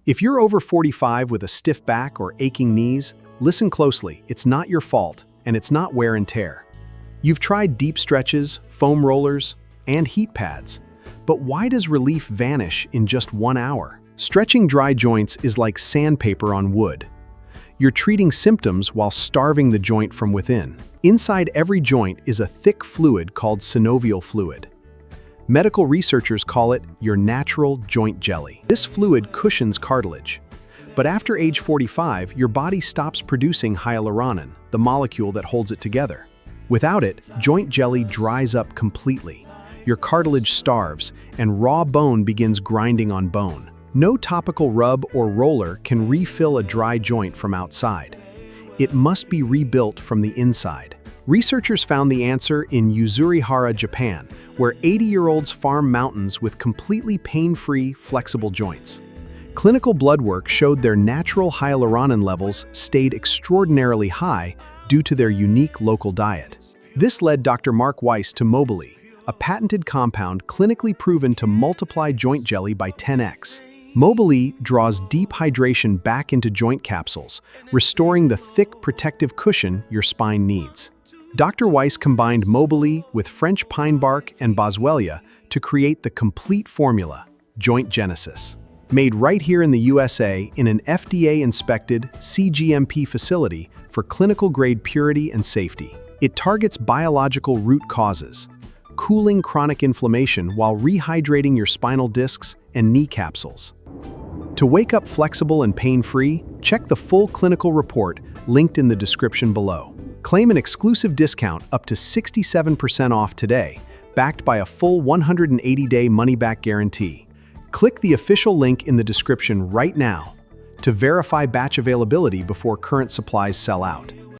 If you're over 45 with a stiff back or aching knees, listen closely. It's not your fault, and it's not wear and tear. You've tried deep stretches, foam rollers, and heat pads. But why does relief vanish in just 1 hour? Stretching dry joints is like sandpaper on wood. You're treating symptoms while starving the joint from within. Inside every joint is a thick fluid called synovial fluid. Medical researchers call it your natural joint jelly. This fluid cushions cartilage. But after age 45, your body stops producing hyaluronan, the molecule that holds it together. Without it, joint jelly dries up completely. Your cartilage starves, and raw bone begins grinding on bone. No topical rub or roller can refill a dry joint from outside. It must be rebuilt from the inside. Researchers found the answer in Yuzurihara, Japan, where 80-year-olds farm mountains with completely pain-free, flexible joints. Clinical blood work showed their natural hyaluronan levels stayed extraordinarily high due to their unique local diet. This led Dr. Mark Weis to Mobilee, a patented compound clinically proven to multiply joint jelly by 10x. Mobilee draws deep hydration back into joint capsules, restoring the thick protective cushion your spine needs. Dr. Weis combined Mobilee with French pine bark and boswellia to create the complete formula, Joint Genesis. Made right here in the USA in an FDA-inspected CGMP facility for clinical-grade purity and safety. It targets biological root causes, cooling chronic inflammation while rehydrating your spinal discs and knee capsules. To wake up flexible and pain-free, check the full clinical report linked in the description below. Claim an exclusive discount up to 67% off today, backed by a full 180-day money-back guarantee. Click the official link in the description right now to verify batch availability before current supplies sell out.